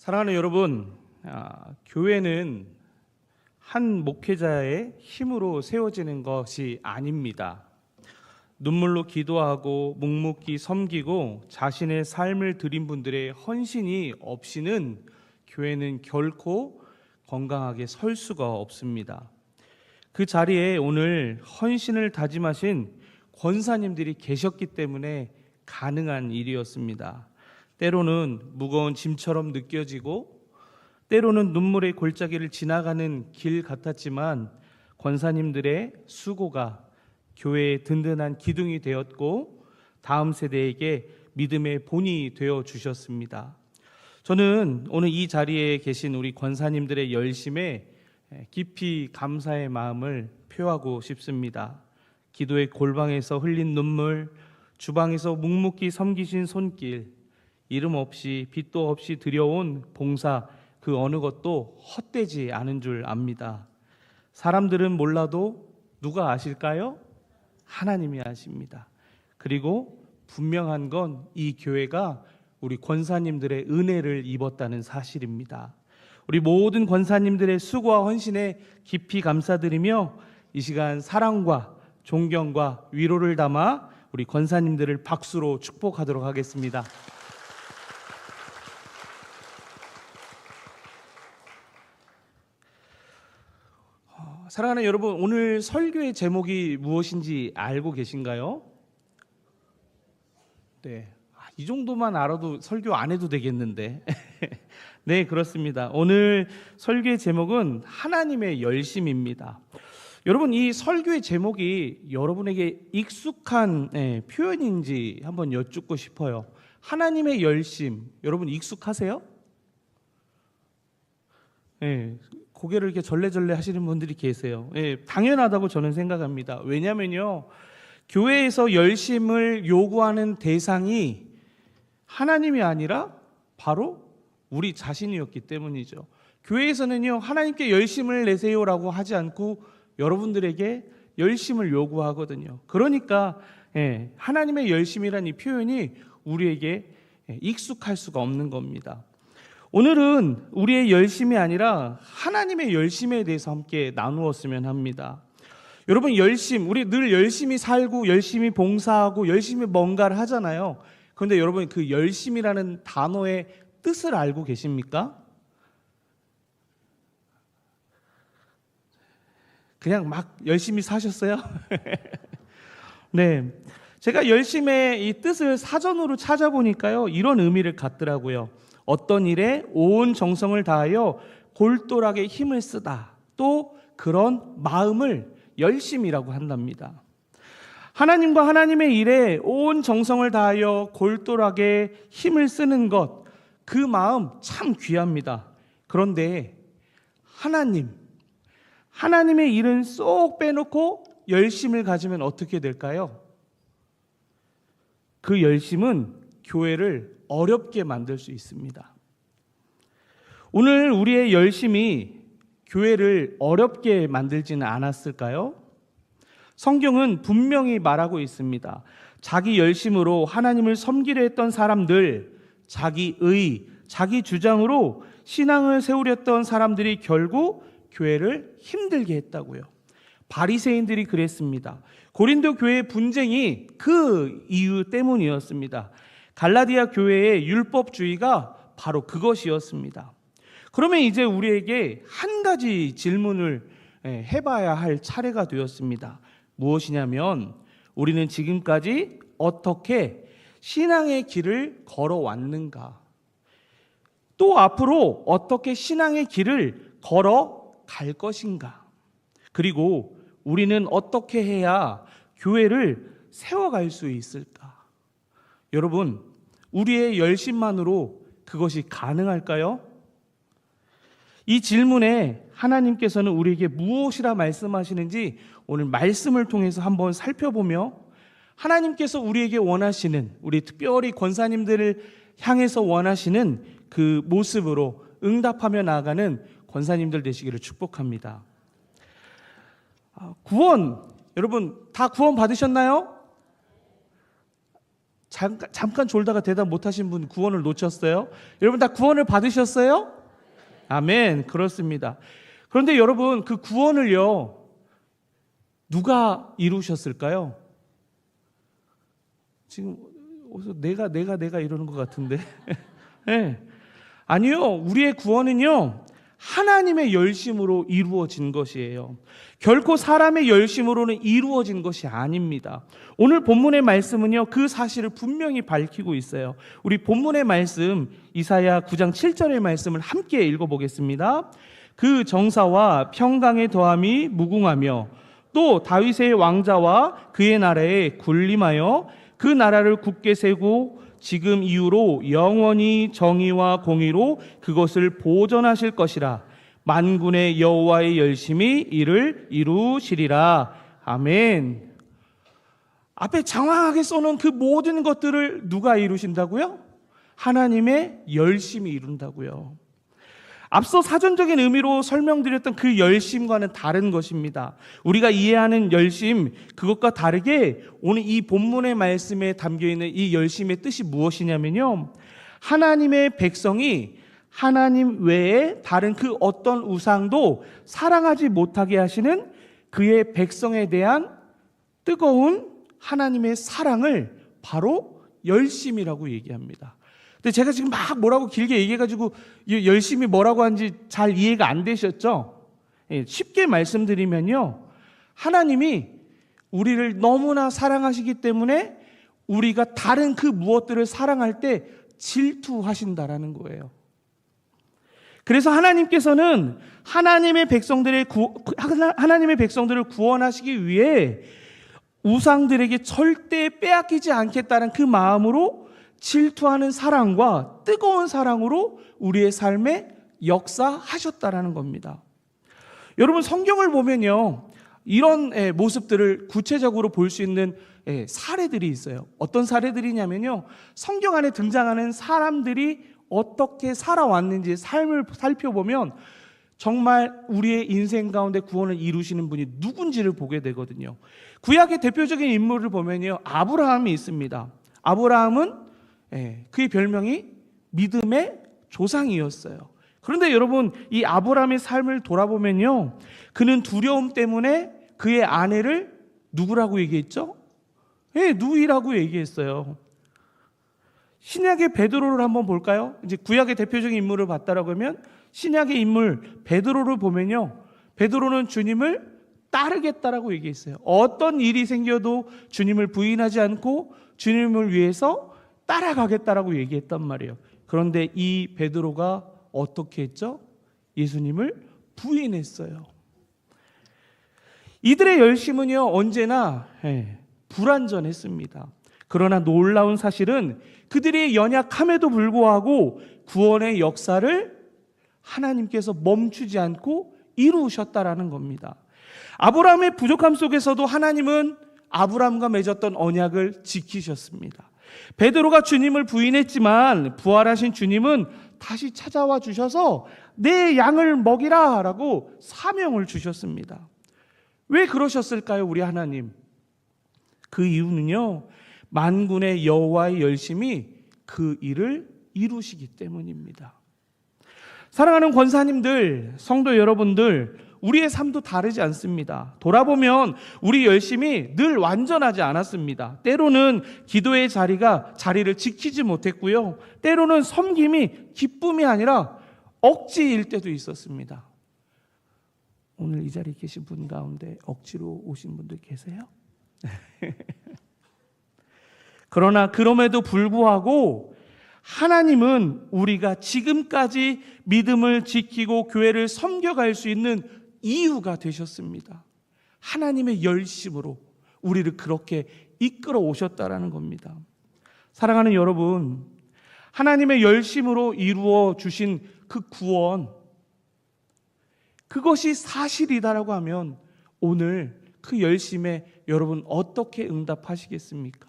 사랑하는 여러분, 교회는 한 목회자의 힘으로 세워지는 것이 아닙니다. 눈물로 기도하고 묵묵히 섬기고 자신의 삶을 드린 분들의 헌신이 없이는 교회는 결코 건강하게 설 수가 없습니다. 그 자리에 오늘 헌신을 다짐하신 권사님들이 계셨기 때문에 가능한 일이었습니다. 때로는 무거운 짐처럼 느껴지고 때로는 눈물의 골짜기를 지나가는 길 같았지만 권사님들의 수고가 교회의 든든한 기둥이 되었고 다음 세대에게 믿음의 본이 되어 주셨습니다. 저는 오늘 이 자리에 계신 우리 권사님들의 열심에 깊이 감사의 마음을 표하고 싶습니다. 기도의 골방에서 흘린 눈물, 주방에서 묵묵히 섬기신 손길, 이름 없이 빚도 없이 들여온 봉사, 그 어느 것도 헛되지 않은 줄 압니다. 사람들은 몰라도 누가 아실까요? 하나님이 아십니다. 그리고 분명한 건 이 교회가 우리 권사님들의 은혜를 입었다는 사실입니다. 우리 모든 권사님들의 수고와 헌신에 깊이 감사드리며 이 시간 사랑과 존경과 위로를 담아 우리 권사님들을 박수로 축복하도록 하겠습니다. 사랑하는 여러분, 오늘 설교의 제목이 무엇인지 알고 계신가요? 네, 이 정도만 알아도 설교 안 해도 되겠는데. 네, 그렇습니다. 오늘 설교의 제목은 하나님의 열심입니다. 여러분, 이 설교의 제목이 여러분에게 익숙한 표현인지 한번 여쭙고 싶어요. 하나님의 열심, 여러분 익숙하세요? 네, 고개를 이렇게 절레절레 하시는 분들이 계세요. 당연하다고 저는 생각합니다. 왜냐면요, 교회에서 열심을 요구하는 대상이 하나님이 아니라 바로 우리 자신이었기 때문이죠. 교회에서는요, 하나님께 열심을 내세요라고 하지 않고 여러분들에게 열심을 요구하거든요. 그러니까 하나님의 열심이라는 이 표현이 우리에게 익숙할 수가 없는 겁니다. 오늘은 우리의 열심이 아니라 하나님의 열심에 대해서 함께 나누었으면 합니다. 여러분, 열심, 우리 늘 열심히 살고 열심히 봉사하고 열심히 뭔가를 하잖아요. 그런데 여러분, 그 열심이라는 단어의 뜻을 알고 계십니까? 그냥 막 열심히 사셨어요? 네, 제가 열심의 이 뜻을 사전으로 찾아보니까요, 이런 의미를 갖더라고요. 어떤 일에 온 정성을 다하여 골똘하게 힘을 쓰다, 또 그런 마음을 열심이라고 한답니다. 하나님과 하나님의 일에 온 정성을 다하여 골똘하게 힘을 쓰는 것, 그 마음 참 귀합니다. 그런데 하나님의 일은 쏙 빼놓고 열심을 가지면 어떻게 될까요? 그 열심은 교회를 어렵게 만들 수 있습니다. 오늘 우리의 열심이 교회를 어렵게 만들지는 않았을까요? 성경은 분명히 말하고 있습니다. 자기 열심으로 하나님을 섬기려 했던 사람들, 자기 의, 자기 주장으로 신앙을 세우렸던 사람들이 결국 교회를 힘들게 했다고요. 바리새인들이 그랬습니다. 고린도 교회의 분쟁이 그 이유 때문이었습니다. 갈라디아 교회의 율법주의가 바로 그것이었습니다. 그러면 이제 우리에게 한 가지 질문을 해봐야 할 차례가 되었습니다. 무엇이냐면, 우리는 지금까지 어떻게 신앙의 길을 걸어왔는가? 또 앞으로 어떻게 신앙의 길을 걸어갈 것인가? 그리고 우리는 어떻게 해야 교회를 세워갈 수 있을까? 여러분, 우리의 열심만으로 그것이 가능할까요? 이 질문에 하나님께서는 우리에게 무엇이라 말씀하시는지 오늘 말씀을 통해서 한번 살펴보며 하나님께서 우리에게 원하시는, 우리 특별히 권사님들을 향해서 원하시는 그 모습으로 응답하며 나아가는 권사님들 되시기를 축복합니다. 구원, 여러분 다 구원 받으셨나요? 잠깐 졸다가 대답 못하신 분 구원을 놓쳤어요? 여러분 다 구원을 받으셨어요? 아멘. 그렇습니다. 그런데 여러분 그 구원을요 누가 이루셨을까요? 지금 내가 이러는 것 같은데 네. 아니요, 우리의 구원은요 하나님의 열심으로 이루어진 것이에요. 결코 사람의 열심으로는 이루어진 것이 아닙니다. 오늘 본문의 말씀은요 그 사실을 분명히 밝히고 있어요. 우리 본문의 말씀 이사야 9장 7절의 말씀을 함께 읽어보겠습니다. 그 정사와 평강의 더함이 무궁하며 또 다윗의 왕자와 그의 나라에 군림하여 그 나라를 굳게 세고 지금 이후로 영원히 정의와 공의로 그것을 보존하실 것이라. 만군의 여호와의 열심히 이를 이루시리라. 아멘. 앞에 장황하게 써놓은 그 모든 것들을 누가 이루신다고요? 하나님의 열심히 이룬다고요. 앞서 사전적인 의미로 설명드렸던 그 열심과는 다른 것입니다. 우리가 이해하는 열심, 그것과 다르게 오늘 이 본문의 말씀에 담겨있는 이 열심의 뜻이 무엇이냐면요, 하나님의 백성이 하나님 외에 다른 그 어떤 우상도 사랑하지 못하게 하시는 그의 백성에 대한 뜨거운 하나님의 사랑을 바로 열심이라고 얘기합니다. 근데 제가 지금 막 뭐라고 길게 얘기해가지고 열심히 뭐라고 하는지 잘 이해가 안 되셨죠? 쉽게 말씀드리면요, 하나님이 우리를 너무나 사랑하시기 때문에 우리가 다른 그 무엇들을 사랑할 때 질투하신다라는 거예요. 그래서 하나님께서는 하나님의 백성들을 구원하시기 위해 우상들에게 절대 빼앗기지 않겠다는 그 마음으로 질투하는 사랑과 뜨거운 사랑으로 우리의 삶에 역사하셨다라는 겁니다. 여러분 성경을 보면요 이런 모습들을 구체적으로 볼 수 있는 사례들이 있어요. 어떤 사례들이냐면요, 성경 안에 등장하는 사람들이 어떻게 살아왔는지 삶을 살펴보면 정말 우리의 인생 가운데 구원을 이루시는 분이 누군지를 보게 되거든요. 구약의 대표적인 인물을 보면요, 아브라함이 있습니다. 아브라함은 그의 별명이 믿음의 조상이었어요. 그런데 여러분 이 아브라함의 삶을 돌아보면요, 그는 두려움 때문에 그의 아내를 누구라고 얘기했죠? 누이라고 얘기했어요. 신약의 베드로를 한번 볼까요? 이제 구약의 대표적인 인물을 봤다라고 하면 신약의 인물 베드로를 보면요, 베드로는 주님을 따르겠다라고 얘기했어요. 어떤 일이 생겨도 주님을 부인하지 않고 주님을 위해서 따라가겠다라고 얘기했단 말이에요. 그런데 이 베드로가 어떻게 했죠? 예수님을 부인했어요. 이들의 열심은요 언제나 불완전했습니다. 그러나 놀라운 사실은 그들이 연약함에도 불구하고 구원의 역사를 하나님께서 멈추지 않고 이루셨다라는 겁니다. 아브라함의 부족함 속에서도 하나님은 아브라함과 맺었던 언약을 지키셨습니다. 베드로가 주님을 부인했지만 부활하신 주님은 다시 찾아와 주셔서 내 양을 먹이라 라고 사명을 주셨습니다. 왜 그러셨을까요, 우리 하나님? 그 이유는요, 만군의 여호와의 열심이 그 일을 이루시기 때문입니다. 사랑하는 권사님들, 성도 여러분들, 우리의 삶도 다르지 않습니다. 돌아보면 우리 열심이 늘 완전하지 않았습니다. 때로는 기도의 자리를 지키지 못했고요, 때로는 섬김이 기쁨이 아니라 억지일 때도 있었습니다. 오늘 이 자리에 계신 분 가운데 억지로 오신 분들 계세요? 그러나 그럼에도 불구하고 하나님은 우리가 지금까지 믿음을 지키고 교회를 섬겨갈 수 있는 이유가 되셨습니다. 하나님의 열심으로 우리를 그렇게 이끌어 오셨다라는 겁니다. 사랑하는 여러분, 하나님의 열심으로 이루어 주신 그 구원, 그것이 사실이다라고 하면 오늘 그 열심에 여러분 어떻게 응답하시겠습니까?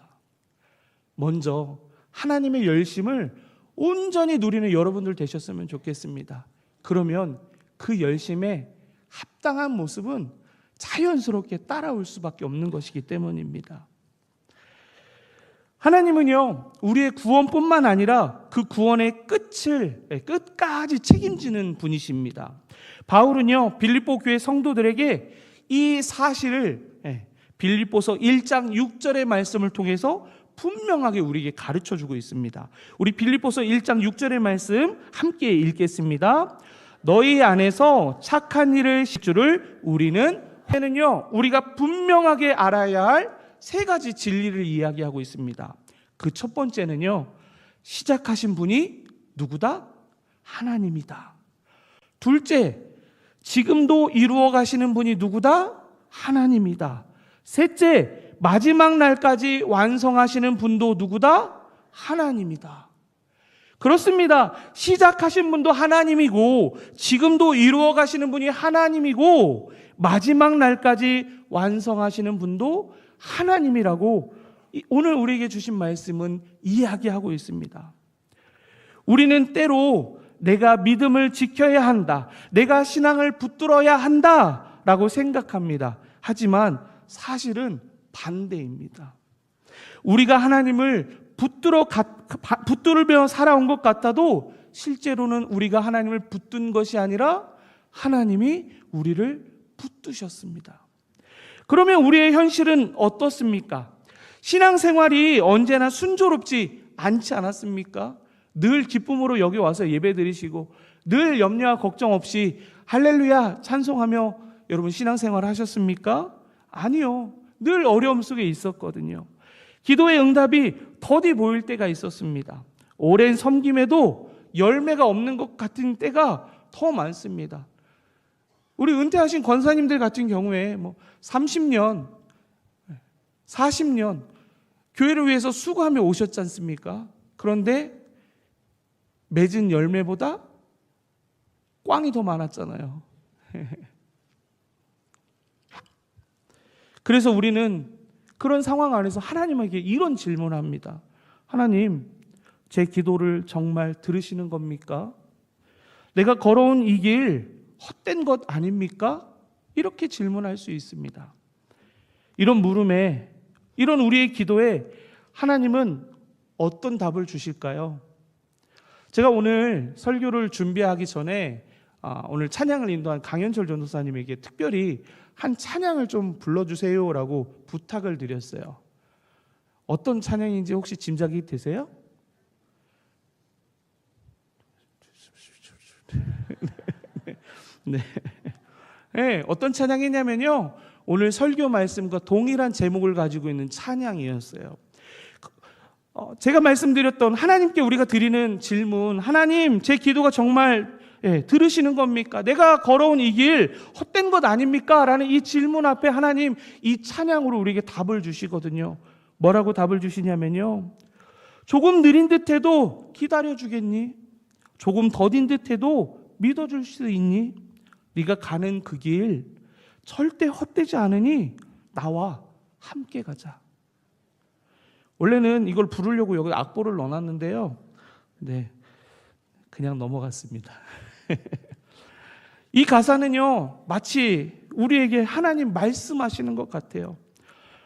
먼저 하나님의 열심을 온전히 누리는 여러분들 되셨으면 좋겠습니다. 그러면 그 열심에 합당한 모습은 자연스럽게 따라올 수밖에 없는 것이기 때문입니다. 하나님은요, 우리의 구원뿐만 아니라 그 구원의 끝까지 책임지는 분이십니다. 바울은요, 빌립보 교회 성도들에게 이 사실을 빌립보서 1장 6절의 말씀을 통해서 분명하게 우리에게 가르쳐주고 있습니다. 우리 빌립보서 1장 6절의 말씀 함께 읽겠습니다. 너희 안에서 착한 일을 실 줄을 우리는 우리가 분명하게 알아야 할 세 가지 진리를 이야기하고 있습니다. 그 첫 번째는요, 시작하신 분이 누구다? 하나님이다. 둘째, 지금도 이루어 가시는 분이 누구다? 하나님이다. 셋째, 마지막 날까지 완성하시는 분도 누구다? 하나님이다. 그렇습니다. 시작하신 분도 하나님이고, 지금도 이루어 가시는 분이 하나님이고, 마지막 날까지 완성하시는 분도 하나님이라고 오늘 우리에게 주신 말씀은 이야기하고 있습니다. 우리는 때로 내가 믿음을 지켜야 한다, 내가 신앙을 붙들어야 한다 라고 생각합니다. 하지만 사실은 반대입니다. 우리가 하나님을 붙들며 살아온 것 같아도 실제로는 우리가 하나님을 붙든 것이 아니라 하나님이 우리를 붙드셨습니다. 그러면 우리의 현실은 어떻습니까? 신앙생활이 언제나 순조롭지 않지 않았습니까? 늘 기쁨으로 여기 와서 예배 드리시고 늘 염려와 걱정 없이 할렐루야 찬송하며 여러분 신앙생활 하셨습니까? 아니요. 늘 어려움 속에 있었거든요. 기도의 응답이 더디 보일 때가 있었습니다. 오랜 섬김에도 열매가 없는 것 같은 때가 더 많습니다. 우리 은퇴하신 권사님들 같은 경우에 30년, 40년 교회를 위해서 수고하며 오셨지 않습니까? 그런데 맺은 열매보다 꽝이 더 많았잖아요. 그래서 우리는 그런 상황 안에서 하나님에게 이런 질문을 합니다. 하나님, 제 기도를 정말 들으시는 겁니까? 내가 걸어온 이 길 헛된 것 아닙니까? 이렇게 질문할 수 있습니다. 이런 물음에, 이런 우리의 기도에 하나님은 어떤 답을 주실까요? 제가 오늘 설교를 준비하기 전에 오늘 찬양을 인도한 강현철 전도사님에게 특별히 한 찬양을 좀 불러주세요라고 부탁을 드렸어요. 어떤 찬양인지 혹시 짐작이 되세요? 네, 어떤 찬양이냐면요, 오늘 설교 말씀과 동일한 제목을 가지고 있는 찬양이었어요. 제가 말씀드렸던 하나님께 우리가 드리는 질문, 하나님 제 기도가 정말 들으시는 겁니까? 내가 걸어온 이 길 헛된 것 아닙니까? 라는 이 질문 앞에 하나님 이 찬양으로 우리에게 답을 주시거든요. 뭐라고 답을 주시냐면요, 조금 느린 듯해도 기다려주겠니? 조금 더딘 듯해도 믿어줄 수 있니? 네가 가는 그 길 절대 헛되지 않으니 나와 함께 가자. 원래는 이걸 부르려고 여기 악보를 넣어놨는데요, 네, 그냥 넘어갔습니다. 이 가사는요, 마치 우리에게 하나님 말씀하시는 것 같아요.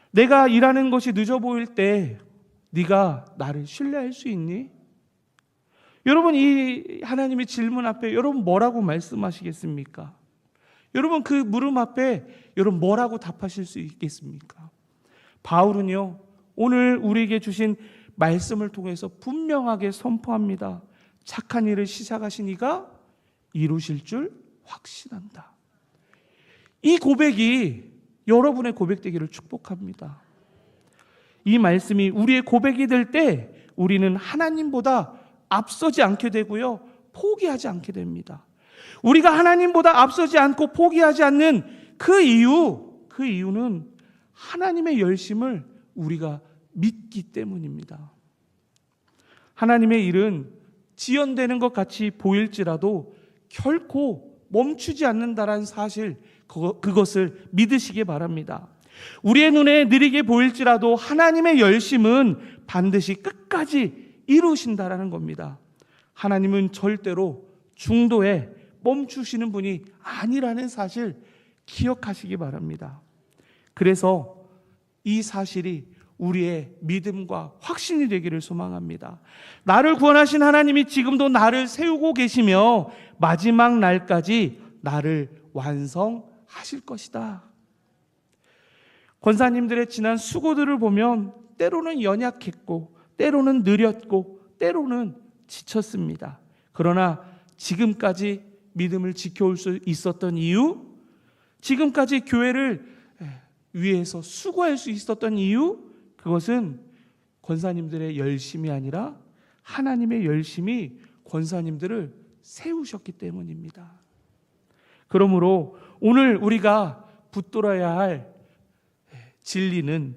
내가 일하는 것이 늦어 보일 때 네가 나를 신뢰할 수 있니? 여러분, 이 하나님의 질문 앞에 여러분 뭐라고 말씀하시겠습니까? 여러분 그 물음 앞에 여러분 뭐라고 답하실 수 있겠습니까? 바울은요, 오늘 우리에게 주신 말씀을 통해서 분명하게 선포합니다. 착한 일을 시작하신 이가 이루실 줄 확신한다. 이 고백이 여러분의 고백되기를 축복합니다. 이 말씀이 우리의 고백이 될 때 우리는 하나님보다 앞서지 않게 되고요, 포기하지 않게 됩니다. 우리가 하나님보다 앞서지 않고 포기하지 않는 그 이유는 하나님의 열심을 우리가 믿기 때문입니다. 하나님의 일은 지연되는 것 같이 보일지라도 결코 멈추지 않는다라는 사실, 그것을 믿으시기 바랍니다. 우리의 눈에 느리게 보일지라도 하나님의 열심은 반드시 끝까지 이루신다라는 겁니다. 하나님은 절대로 중도에 멈추시는 분이 아니라는 사실 기억하시기 바랍니다. 그래서 이 사실이 우리의 믿음과 확신이 되기를 소망합니다. 나를 구원하신 하나님이 지금도 나를 세우고 계시며 마지막 날까지 나를 완성하실 것이다. 권사님들의 지난 수고들을 보면 때로는 연약했고 때로는 느렸고 때로는 지쳤습니다. 그러나 지금까지 믿음을 지켜올 수 있었던 이유, 지금까지 교회를 위해서 수고할 수 있었던 이유, 그것은 권사님들의 열심이 아니라 하나님의 열심이 권사님들을 세우셨기 때문입니다. 그러므로 오늘 우리가 붙들어야 할 진리는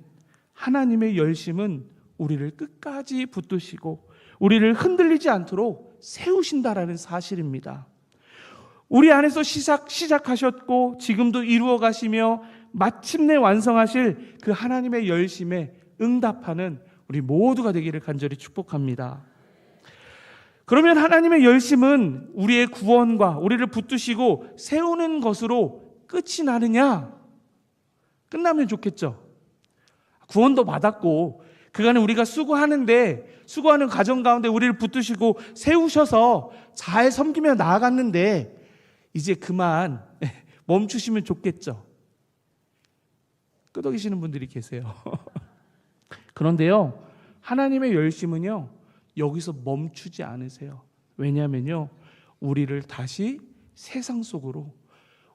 하나님의 열심은 우리를 끝까지 붙드시고 우리를 흔들리지 않도록 세우신다라는 사실입니다. 우리 안에서 시작하셨고 지금도 이루어 가시며 마침내 완성하실 그 하나님의 열심에 응답하는 우리 모두가 되기를 간절히 축복합니다. 그러면 하나님의 열심은 우리의 구원과 우리를 붙드시고 세우는 것으로 끝이 나느냐? 끝나면 좋겠죠. 구원도 받았고 그간에 우리가 수고하는 과정 가운데 우리를 붙드시고 세우셔서 잘 섬기며 나아갔는데 이제 그만 멈추시면 좋겠죠. 끄덕이시는 분들이 계세요. 그런데요, 하나님의 열심은요 여기서 멈추지 않으세요. 왜냐하면요, 우리를 다시 세상 속으로,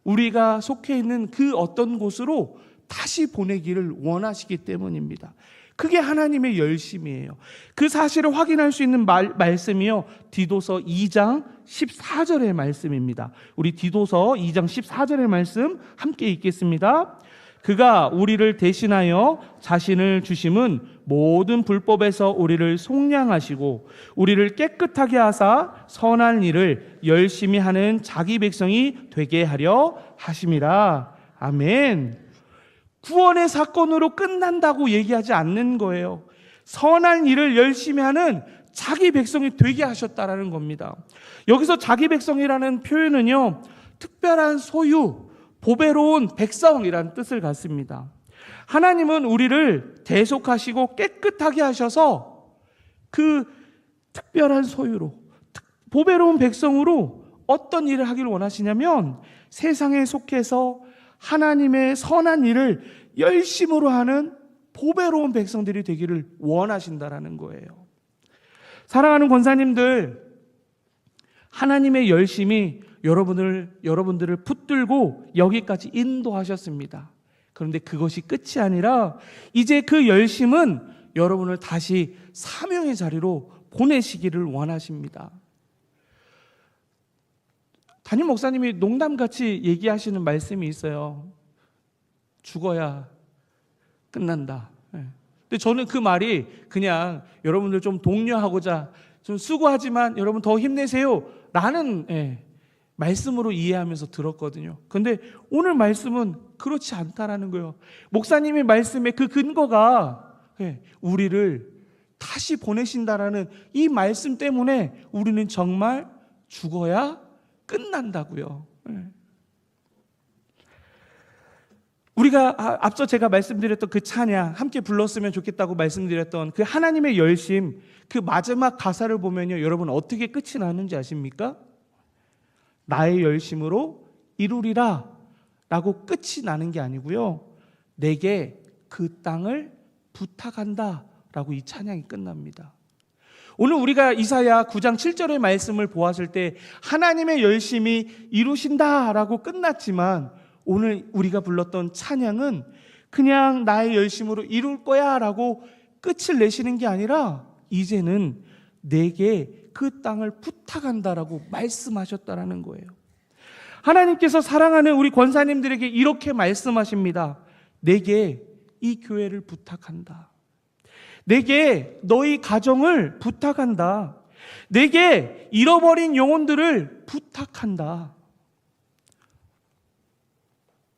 우리가 속해 있는 그 어떤 곳으로 다시 보내기를 원하시기 때문입니다. 그게 하나님의 열심이에요. 그 사실을 확인할 수 있는 말씀이요, 디도서 2장 14절의 말씀입니다. 우리 디도서 2장 14절의 말씀 함께 읽겠습니다. 그가 우리를 대신하여 자신을 주심은 모든 불법에서 우리를 속량하시고 우리를 깨끗하게 하사 선한 일을 열심히 하는 자기 백성이 되게 하려 하심이라. 아멘. 구원의 사건으로 끝난다고 얘기하지 않는 거예요. 선한 일을 열심히 하는 자기 백성이 되게 하셨다라는 겁니다. 여기서 자기 백성이라는 표현은요, 특별한 소유, 보배로운 백성이라는 뜻을 갖습니다. 하나님은 우리를 대속하시고 깨끗하게 하셔서 그 특별한 소유로, 보배로운 백성으로 어떤 일을 하기를 원하시냐면 세상에 속해서 하나님의 선한 일을 열심으로 하는 보배로운 백성들이 되기를 원하신다라는 거예요. 사랑하는 권사님들, 하나님의 열심이 여러분들을 붙들고 여기까지 인도하셨습니다. 그런데 그것이 끝이 아니라 이제 그 열심은 여러분을 다시 사명의 자리로 보내시기를 원하십니다. 담임 목사님이 농담같이 얘기하시는 말씀이 있어요. 죽어야 끝난다. 근데 저는 그 말이 그냥 여러분들 좀 독려하고자, 좀 수고하지만 여러분 더 힘내세요 라는 말씀으로 이해하면서 들었거든요. 그런데 오늘 말씀은 그렇지 않다라는 거예요. 목사님의 말씀의 그 근거가 우리를 다시 보내신다라는 이 말씀 때문에 우리는 정말 죽어야 끝난다고요. 우리가 앞서 제가 말씀드렸던 그 찬양, 함께 불렀으면 좋겠다고 말씀드렸던 그 하나님의 열심, 그 마지막 가사를 보면요, 여러분 어떻게 끝이 나는지 아십니까? 나의 열심으로 이루리라 라고 끝이 나는 게 아니고요, 내게 그 땅을 부탁한다 라고 이 찬양이 끝납니다. 오늘 우리가 이사야 9장 7절의 말씀을 보았을 때 하나님의 열심이 이루신다 라고 끝났지만, 오늘 우리가 불렀던 찬양은 그냥 나의 열심으로 이룰 거야 라고 끝을 내시는 게 아니라 이제는 내게 그 땅을 부탁한다라고 말씀하셨다라는 거예요. 하나님께서 사랑하는 우리 권사님들에게 이렇게 말씀하십니다. 내게 이 교회를 부탁한다. 내게 너희 가정을 부탁한다. 내게 잃어버린 영혼들을 부탁한다.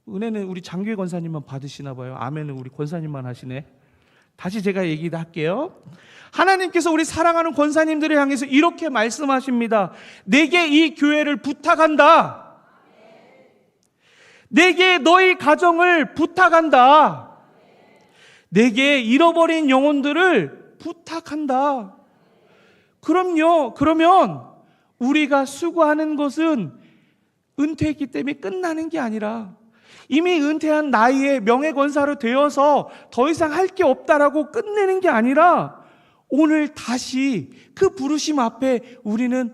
은혜는 우리 장교회 권사님만 받으시나 봐요. 아멘은 우리 권사님만 하시네. 다시 제가 얘기를 할게요. 하나님께서 우리 사랑하는 권사님들을 향해서 이렇게 말씀하십니다. 내게 이 교회를 부탁한다. 내게 너희 가정을 부탁한다. 내게 잃어버린 영혼들을 부탁한다. 그럼요. 그러면 우리가 수고하는 것은 은퇴했기 때문에 끝나는 게 아니라 이미 은퇴한 나이에 명예권사로 되어서 더 이상 할 게 없다라고 끝내는 게 아니라 오늘 다시 그 부르심 앞에 우리는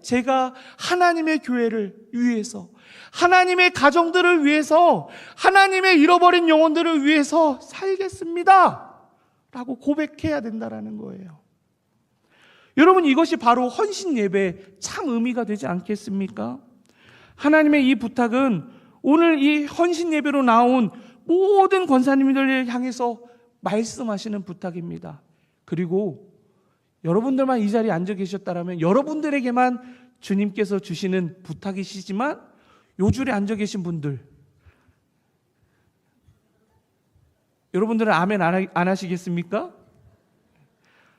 제가 하나님의 교회를 위해서, 하나님의 가정들을 위해서, 하나님의 잃어버린 영혼들을 위해서 살겠습니다 라고 고백해야 된다라는 거예요. 여러분, 이것이 바로 헌신 예배의 참 의미가 되지 않겠습니까? 하나님의 이 부탁은 오늘 이 헌신 예배로 나온 모든 권사님들을 향해서 말씀하시는 부탁입니다. 그리고 여러분들만 이 자리에 앉아 계셨다면 여러분들에게만 주님께서 주시는 부탁이시지만 요 줄에 앉아 계신 분들, 여러분들은 아멘 안 하시겠습니까?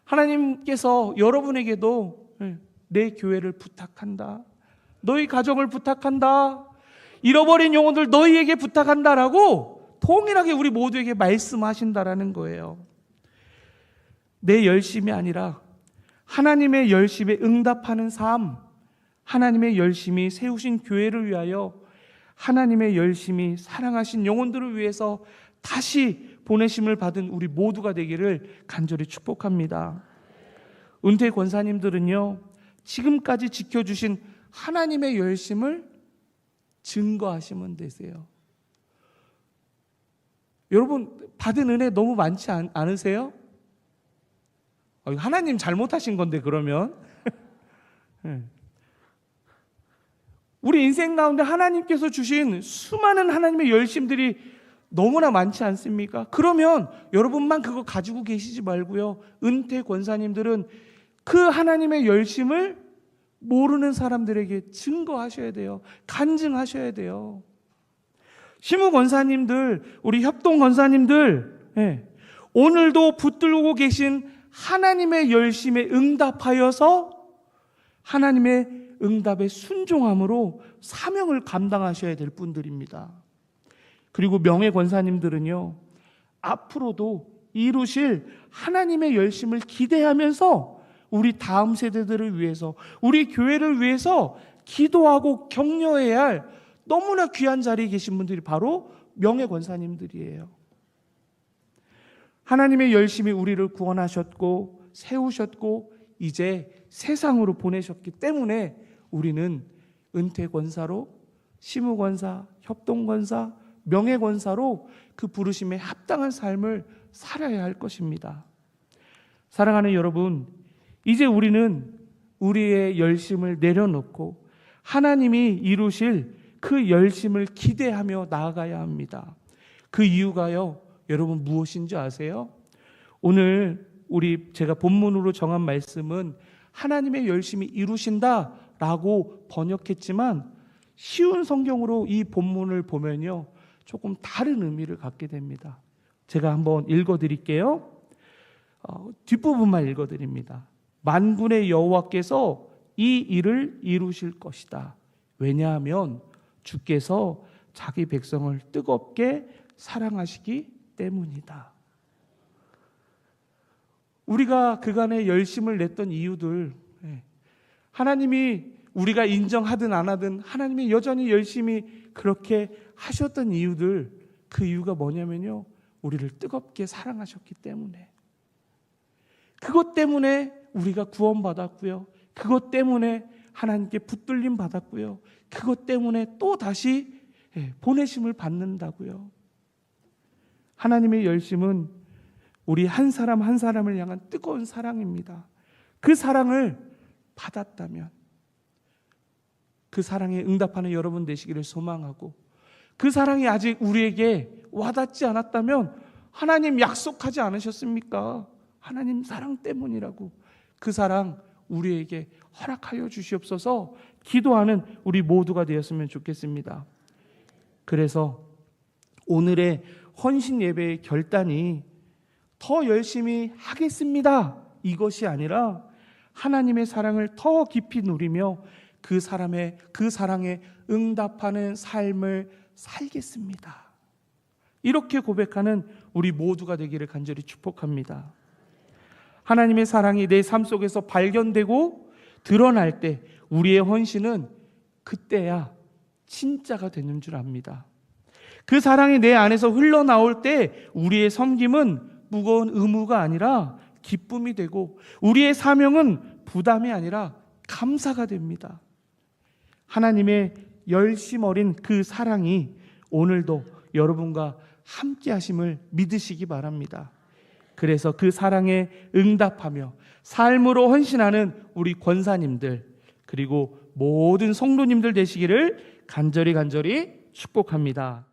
하나님께서 여러분에게도 내 교회를 부탁한다, 너희 가정을 부탁한다, 잃어버린 영혼들 너희에게 부탁한다라고 동일하게 우리 모두에게 말씀하신다라는 거예요. 내 열심이 아니라 하나님의 열심에 응답하는 삶, 하나님의 열심히 세우신 교회를 위하여, 하나님의 열심히 사랑하신 영혼들을 위해서 다시 보내심을 받은 우리 모두가 되기를 간절히 축복합니다. 은퇴 권사님들은요, 지금까지 지켜주신 하나님의 열심을 증거하시면 되세요. 여러분, 받은 은혜 너무 많지 않으세요? 하나님 잘못하신 건데 그러면 우리 인생 가운데 하나님께서 주신 수많은 하나님의 열심들이 너무나 많지 않습니까? 그러면 여러분만 그거 가지고 계시지 말고요, 은퇴 권사님들은 그 하나님의 열심을 모르는 사람들에게 증거하셔야 돼요. 간증하셔야 돼요. 시무 권사님들, 우리 협동 권사님들, 오늘도 붙들고 계신 하나님의 열심에 응답하여서 하나님의 응답에 순종함으로 사명을 감당하셔야 될 분들입니다. 그리고 명예 권사님들은요, 앞으로도 이루실 하나님의 열심을 기대하면서 우리 다음 세대들을 위해서, 우리 교회를 위해서 기도하고 격려해야 할 너무나 귀한 자리에 계신 분들이 바로 명예 권사님들이에요. 하나님의 열심히 우리를 구원하셨고 세우셨고 이제 세상으로 보내셨기 때문에 우리는 은퇴 권사로, 시무 권사, 협동 권사, 명예 권사로 그 부르심에 합당한 삶을 살아야 할 것입니다. 사랑하는 여러분, 이제 우리는 우리의 열심을 내려놓고 하나님이 이루실 그 열심을 기대하며 나아가야 합니다. 그 이유가요, 여러분 무엇인지 아세요? 오늘 제가 본문으로 정한 말씀은 하나님의 열심히 이루신다라고 번역했지만 쉬운 성경으로 이 본문을 보면요, 조금 다른 의미를 갖게 됩니다. 제가 한번 읽어드릴게요. 뒷부분만 읽어드립니다. 만군의 여호와께서 이 일을 이루실 것이다. 왜냐하면 주께서 자기 백성을 뜨겁게 사랑하시기 때문이다. 우리가 그간의 열심을 냈던 이유들, 하나님이 우리가 인정하든 안 하든 하나님이 여전히 열심히 그렇게 하셨던 이유들, 그 이유가 뭐냐면요, 우리를 뜨겁게 사랑하셨기 때문에, 그것 때문에 우리가 구원받았고요, 그것 때문에 하나님께 붙들림 받았고요, 그것 때문에 또 다시 보내심을 받는다고요. 하나님의 열심은 우리 한 사람 한 사람을 향한 뜨거운 사랑입니다. 그 사랑을 받았다면 그 사랑에 응답하는 여러분 되시기를 소망하고, 그 사랑이 아직 우리에게 와닿지 않았다면 하나님 약속하지 않으셨습니까? 하나님 사랑 때문이라고. 그 사랑 우리에게 허락하여 주시옵소서 기도하는 우리 모두가 되었으면 좋겠습니다. 그래서 오늘의 헌신 예배의 결단이 더 열심히 하겠습니다 이것이 아니라 하나님의 사랑을 더 깊이 누리며 그 사랑에 응답하는 삶을 살겠습니다. 이렇게 고백하는 우리 모두가 되기를 간절히 축복합니다. 하나님의 사랑이 내 삶 속에서 발견되고 드러날 때 우리의 헌신은 그때야 진짜가 되는 줄 압니다. 그 사랑이 내 안에서 흘러나올 때 우리의 섬김은 무거운 의무가 아니라 기쁨이 되고, 우리의 사명은 부담이 아니라 감사가 됩니다. 하나님의 열심 어린 그 사랑이 오늘도 여러분과 함께 하심을 믿으시기 바랍니다. 그래서 그 사랑에 응답하며 삶으로 헌신하는 우리 권사님들, 그리고 모든 성도님들 되시기를 간절히 축복합니다.